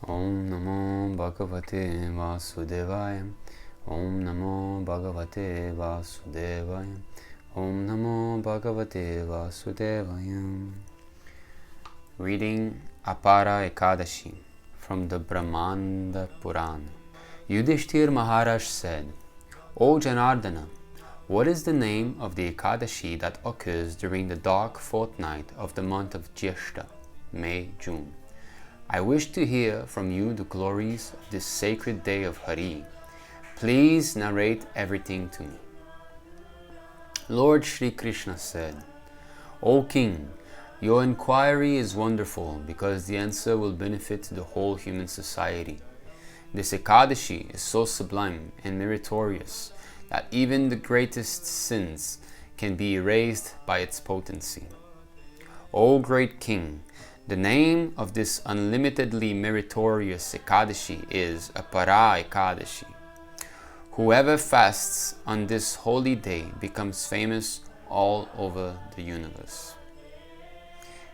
Om Namo Bhagavate Vasudevaya. Om Namo Bhagavate Vasudevaya. Om Namo Bhagavate Vasudevaya. Reading Aparā Ekādaśī from the Brahmāṇḍa Purāṇa. Yudhiṣṭhira Mahārāja said, O Janārdana, what is the name of the Ekādaśī that occurs during the dark fortnight of the month of Jyeṣṭha, May, June? I wish to hear from you the glories of this sacred day of Hari. Please narrate everything to me. Lord Śrī Kṛṣṇa said, O King, your inquiry is wonderful because the answer will benefit the whole human society. This Ekādaśī is so sublime and meritorious that even the greatest sins can be erased by its potency. O great King, the name of this unlimitedly meritorious Ekādaśī is Aparā Ekādaśī. Whoever fasts on this holy day becomes famous all over the universe.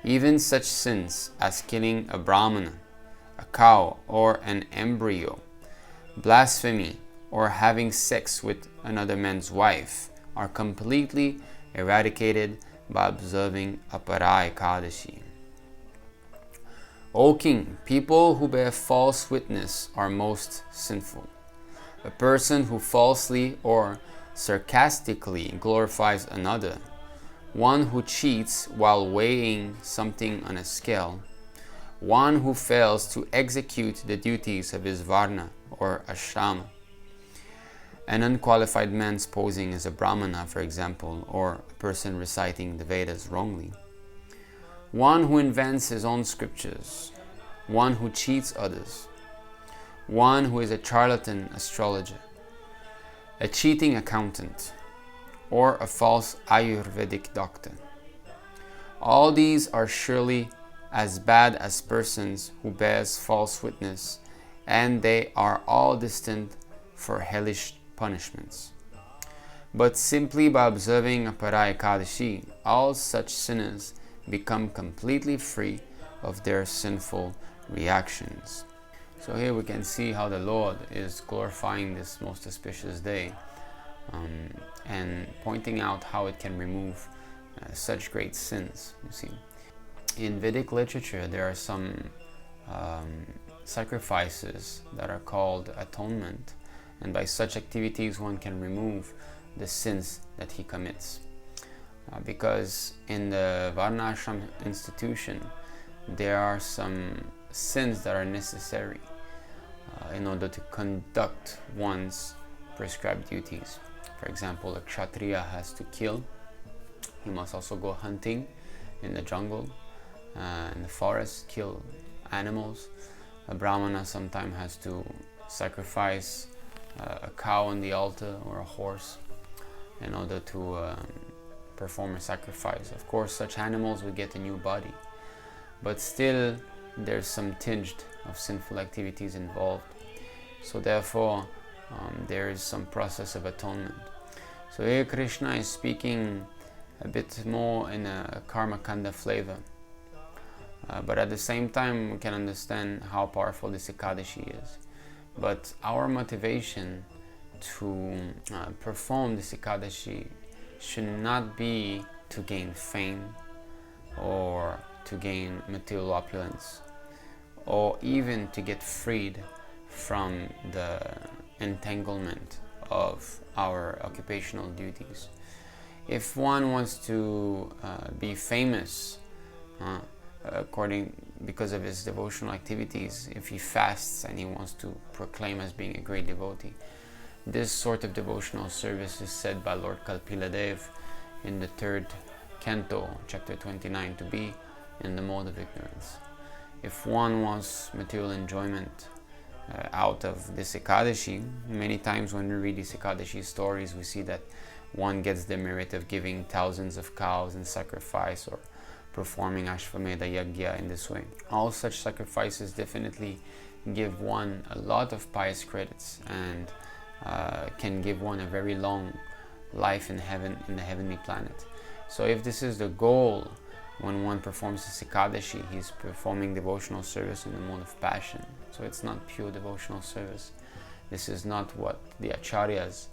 Even such sins as killing a brāhmaṇa, a cow or an embryo, blasphemy, or having sex with another man's wife are completely eradicated by observing Aparā Ekādaśī. O King, people who bear false witness are most sinful. A person who falsely or sarcastically glorifies another, one who cheats while weighing something on a scale, one who fails to execute the duties of his varṇa or āśrama, an unqualified man posing as a brāhmaṇa, for example, or a person reciting the Vedas wrongly, one who invents his own scriptures, one who cheats others, one who is a charlatan astrologer, a cheating accountant, or a false āyurvedic doctor. All these are surely as bad as persons who bears false witness, and they are all destined for hellish punishments. But simply by observing Aparā Ekādaśī, all such sinners become completely free of their sinful reactions. So here we can see how the Lord is glorifying this most auspicious day and pointing out how it can remove such great sins. You see, in Vedic literature there are some sacrifices that are called atonement, and by such activities one can remove the sins that he commits. Because in the varṇa āśrama institution there are some sins that are necessary in order to conduct one's prescribed duties. For example, a kshatriya has to kill, he must also go hunting in the jungle, in the forest, kill animals. A brāhmaṇa sometimes has to sacrifice a cow on the altar or a horse in order to perform a sacrifice. Of course, such animals will get a new body, but still there's some tinge of sinful activities involved. So therefore, there is some process of atonement. So here Krishna is speaking a bit more in a karma kanda flavor, but at the same time we can understand how powerful this Ekādaśī is. But our motivation to perform this Ekādaśī should not be to gain fame or to gain material opulence, or even to get freed from the entanglement of our occupational duties. If one wants to be famous because of his devotional activities, if he fasts and he wants to proclaim as being a great devotee, this sort of devotional service is said by Lord Kalpiladev in the 3rd canto, chapter 29, to be in the mode of ignorance. If one wants material enjoyment out of this Ekādaśī, many times when we read these Ekādaśī stories, we see that one gets the merit of giving thousands of cows in sacrifice or performing Ashvamedha Yajna in this way. All such sacrifices definitely give one a lot of pious credits and can give one a very long life in heaven, in the heavenly planet. So if this is the goal when one performs this Ekādaśī, he's performing devotional service in the mode of passion. So it's not pure devotional service. This is not what the acharyas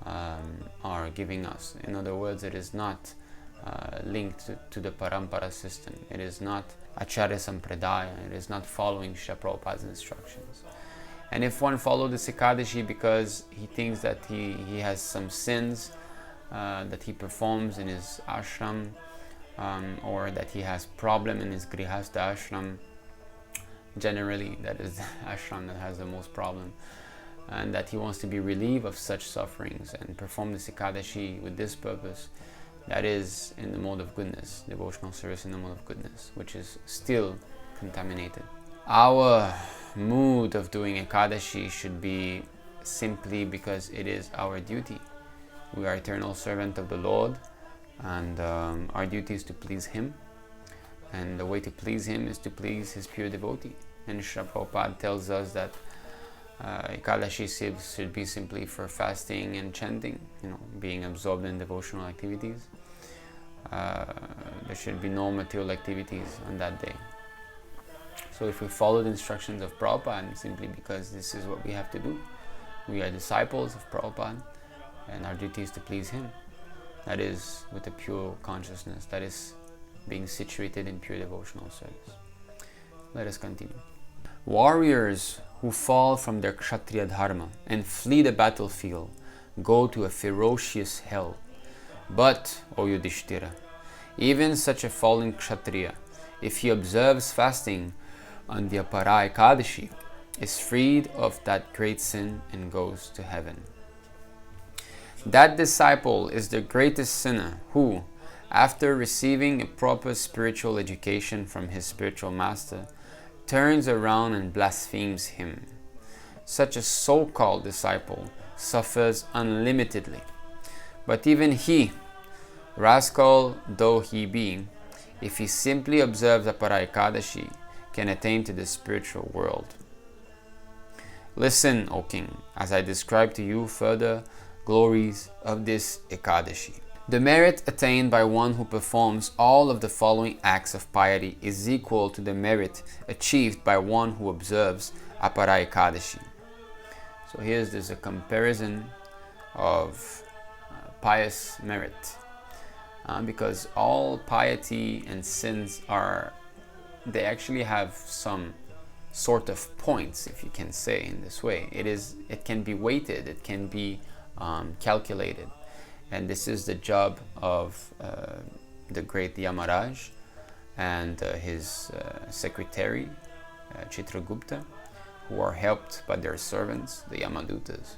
are giving us. In other words, it is not linked to the parampara system. It is not acharya sampradaya. It is not following Srila Prabhupada's instructions. And if one follows this Ekādaśī because he thinks that he has some sins that he performs in his ashram, or that he has problem in his grihastha ashram, generally that is the ashram that has the most problem, and that he wants to be relieved of such sufferings and perform this Ekādaśī with this purpose, that is in the mode of goodness, devotional service in the mode of goodness, which is still contaminated. Our mood of doing Ekādaśī should be simply because it is our duty. We are eternal servant of the Lord, and our duty is to please Him, and the way to please Him is to please His pure devotee. And Srila Prabhupada tells us that Ekādaśī should be simply for fasting and chanting, being absorbed in devotional activities. There should be no material activities on that day. So if we follow the instructions of Prabhupada, simply because this is what we have to do, we are disciples of Prabhupada, and our duty is to please Him. That is with a pure consciousness, that is being situated in pure devotional service. Let us continue. Warriors who fall from their kshatriya dharma and flee the battlefield go to a ferocious hell. But, O Yudhiṣṭhira, even such a fallen kshatriya, if he observes fasting on the Aparā Ekādaśī, is freed of that great sin and goes to heaven. That disciple is the greatest sinner who, after receiving a proper spiritual education from his spiritual master, turns around and blasphemes him. Such a so-called disciple suffers unlimitedly. But even he, rascal though he be, if he simply observes Aparā Ekādaśī, can attain to the spiritual world. Listen, O king, as I describe to you further glories of this Ekādaśī. The merit attained by one who performs all of the following acts of piety is equal to the merit achieved by one who observes Aparā Ekādaśī. So there's a comparison of pious merit, because all piety and sins they actually have some sort of points, if you can say in this way. It can be weighted, it can be calculated. And this is the job of the great Yamaraj and his secretary, Chitragupta, who are helped by their servants, the Yamadutas.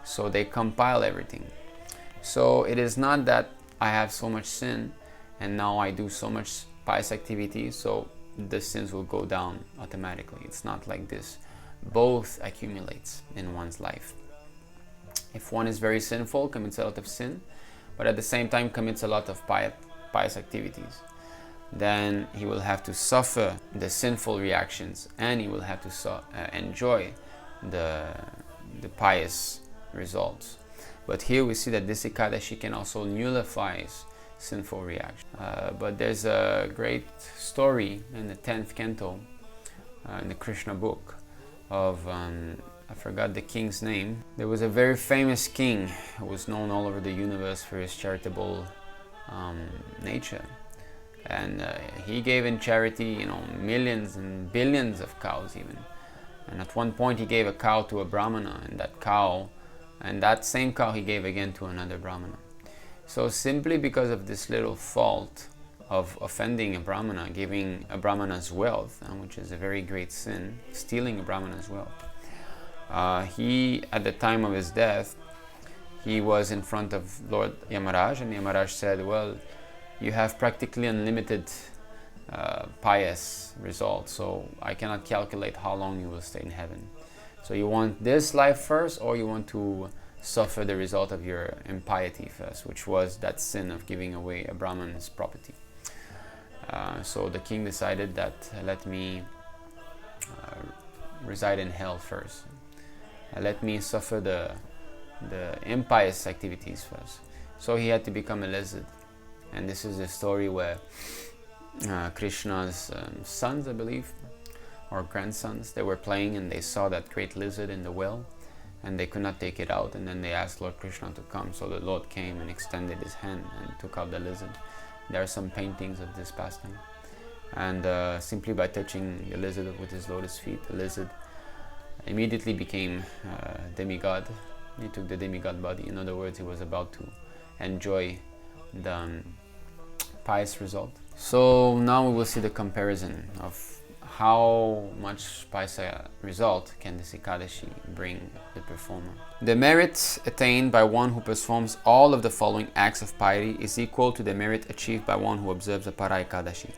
So they compile everything. So it is not that I have so much sin and now I do so much pious activity, so the sins will go down automatically. It's not like this. Both accumulates in one's life. If one is very sinful, commits a lot of sin, but at the same time commits a lot of pious activities, then he will have to suffer the sinful reactions, and he will have to enjoy the pious results. But here we see that this Ekādaśī can also nullify sinful reaction. But there's a great story in the 10th canto, in the Krishna book, of I forgot the king's name. There was a very famous king who was known all over the universe for his charitable nature, and he gave in charity, millions and billions of cows even. And at one point he gave a cow to a brāhmaṇa, and that same cow he gave again to another brāhmaṇa. So simply because of this little fault of offending a brāhmaṇa, giving a brāhmaṇa's wealth, which is a very great sin, stealing a brāhmaṇa's wealth, he, at the time of his death, he was in front of Lord Yamaraj, and Yamaraj said, well, you have practically unlimited pious results, so I cannot calculate how long you will stay in heaven. So you want this life first, or you want to suffer the result of your impiety first, which was that sin of giving away a brahman's property. So the king decided that let me reside in hell first. Let me suffer the impious activities first. So he had to become a lizard. And this is a story where Krishna's sons, I believe, or grandsons. They were playing and they saw that great lizard in the well, and they could not take it out, and then they asked Lord Krishna to come. So the Lord came and extended his hand and took out the lizard. There are some paintings of this pastime, and simply by touching the lizard with his lotus feet, the lizard immediately became demigod. He took the demigod body. In other words, he was about to enjoy the pious result. So now we will see the comparison of how much pious result can this Ekādaśī bring the performer. The merit attained by one who performs all of the following acts of piety is equal to the merit achieved by one who observes Aparā Ekādaśī,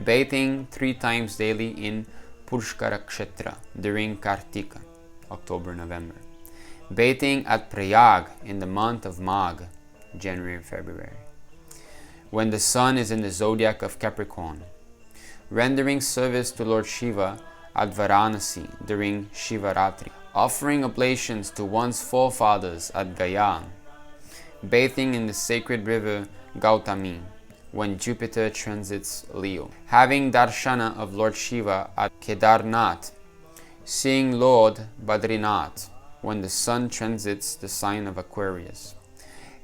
bathing 3 times daily in Puṣkara Kshetra during Kartika, October-November, bathing at Prayag in the month of Magh, January-February, when the sun is in the zodiac of Capricorn, rendering service to Lord Shiva at Varanasi during Shivaratri, offering oblations to one's forefathers at Gaya, bathing in the sacred river Gautami when Jupiter transits Leo, having darshana of Lord Shiva at Kedarnath, seeing Lord Badrinath when the sun transits the sign of Aquarius,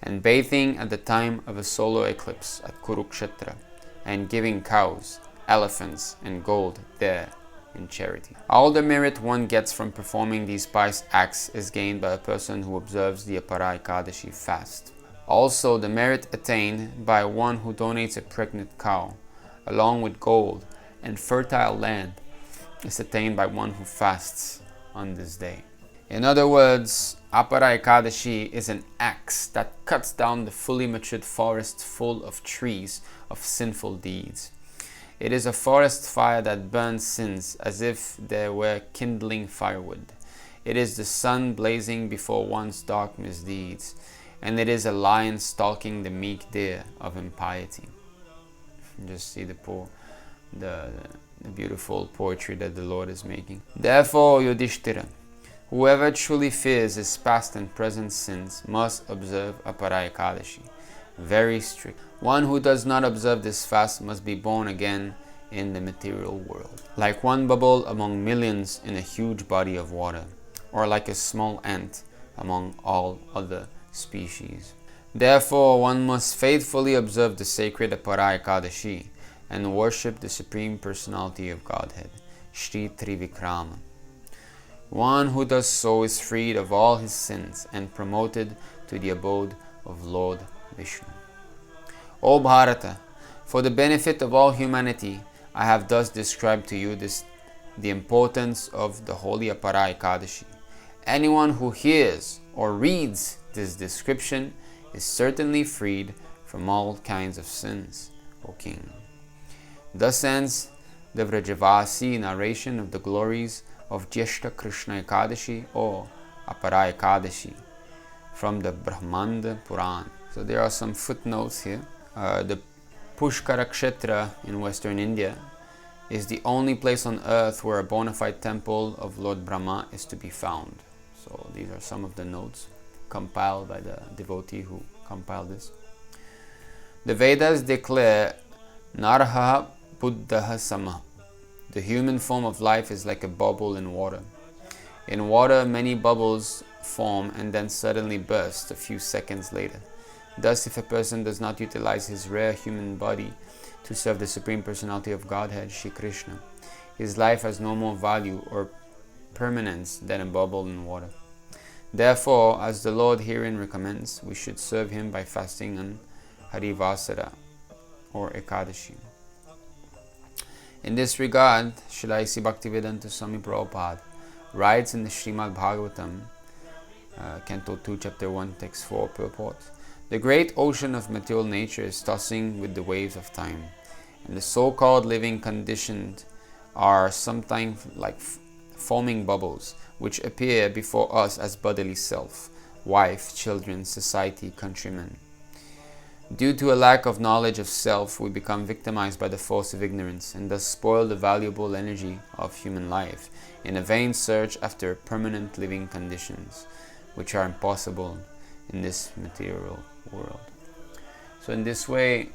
and bathing at the time of a solar eclipse at Kurukshetra, and giving cows, elephants, and gold there in charity. All the merit one gets from performing these pious acts is gained by a person who observes the Aparā Ekādaśī fast. Also, the merit attained by one who donates a pregnant cow, along with gold and fertile land, is attained by one who fasts on this day. In other words, Aparā Ekādaśī is an axe that cuts down the fully matured forest full of trees of sinful deeds. It is a forest fire that burns sins as if there were kindling firewood. It is the sun blazing before one's dark misdeeds, and it is a lion stalking the meek deer of impiety. Just see the beautiful poetry that the Lord is making. Therefore, Yudhiṣṭhira, whoever truly fears his past and present sins must observe Aparā Ekādaśī. Very strict. One who does not observe this fast must be born again in the material world, like one bubble among millions in a huge body of water, or like a small ant among all other species. Therefore, one must faithfully observe the sacred Aparā Ekādaśī and worship the Supreme Personality of Godhead, Śrī Kṛṣṇa. One who does so is freed of all his sins and promoted to the abode of Lord Vishnu. O Bharata, for the benefit of all humanity, I have thus described to you the importance of the holy Aparā Ekādaśī. Anyone who hears or reads this description is certainly freed from all kinds of sins, O King. Thus ends the Vrajavasi narration of the glories of Jyeṣṭha Krishna Ekādaśī or Aparā Ekādaśī from the Brahmāṇḍa Purāṇa. So there are some footnotes here. The Puṣkara Kshetra in Western India is the only place on earth where a bona fide temple of Lord Brahma is to be found. So these are some of the notes compiled by the devotee who compiled this. The Vedas declare Narha Buddhaha Sama. The human form of life is like a bubble in water. In water, many bubbles form and then suddenly burst a few seconds later. Thus, if a person does not utilize his rare human body to serve the Supreme Personality of Godhead, Śrī Kṛṣṇa, his life has no more value or permanence than a bubble in water. Therefore, as the Lord herein recommends, we should serve Him by fasting on Harivasara or Ekādaśī. In this regard, Srila A.C. Bhaktivedanta Swami Prabhupada writes in the Srimad Bhagavatam, Canto 2, Chapter 1, Text 4, purport, the great ocean of material nature is tossing with the waves of time, and the so-called living conditioned are sometimes like foaming bubbles, which appear before us as bodily self, wife, children, society, countrymen. Due to a lack of knowledge of self, we become victimized by the force of ignorance and thus spoil the valuable energy of human life in a vain search after permanent living conditions, which are impossible in this material world. So in this way,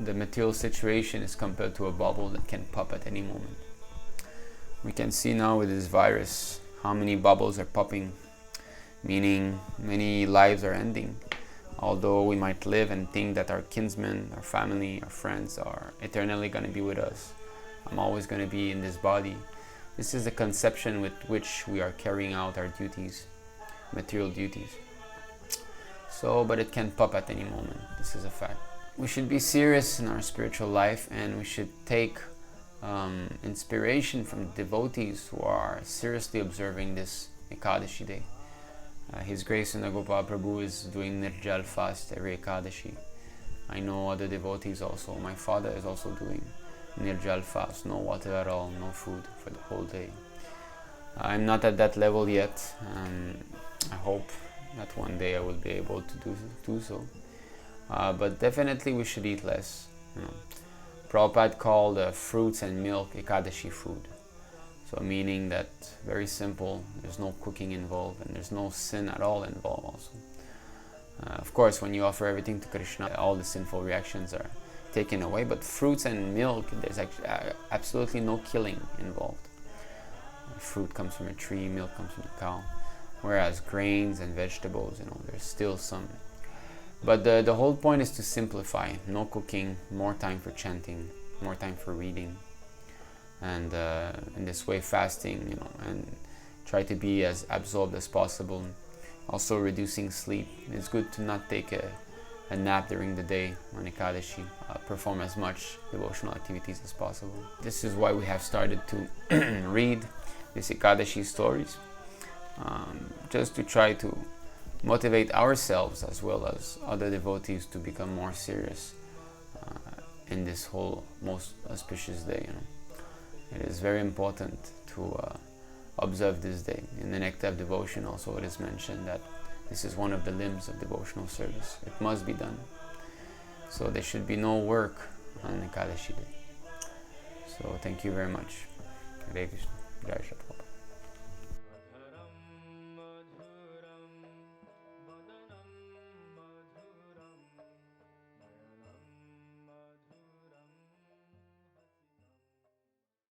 the material situation is compared to a bubble that can pop at any moment. We can see now with this virus how many bubbles are popping, meaning many lives are ending. Although we might live and think that our kinsmen, our family, our friends are eternally going to be with us. I'm always going to be in this body. This is the conception with which we are carrying out our duties, material duties. So, but it can pop at any moment. This is a fact. We should be serious in our spiritual life, and we should take inspiration from the devotees who are seriously observing this Ekādaśī day. His Grace Nagopal Prabhu is doing Nirjal fast every Ekādaśī. I know other devotees also. My father is also doing Nirjal fast, no water at all, no food for the whole day. I'm not at that level yet. I hope that one day I will be able to do so. But definitely we should eat less. Prabhupada called fruits and milk Ekādaśī food. So meaning that, very simple, there's no cooking involved and there's no sin at all involved also. Of course, when you offer everything to Krishna, all the sinful reactions are taken away, but fruits and milk, there's absolutely no killing involved. Fruit comes from a tree, milk comes from a cow, whereas grains and vegetables, there's still some. But the whole point is to simplify. No cooking, more time for chanting, more time for reading, and in this way fasting, and try to be as absorbed as possible. Also reducing sleep. It's good to not take a nap during the day on Ekādaśī. Perform as much devotional activities as possible. This is why we have started to read these Ekādaśī stories, just to try to motivate ourselves as well as other devotees to become more serious in this whole most auspicious day. It is very important to observe this day. In the Nectar of Devotion also it is mentioned that this is one of the limbs of devotional service. It must be done. So there should be no work on Ekādaśī day. So thank you very much. Hare Krishna. Jyeṣṭha.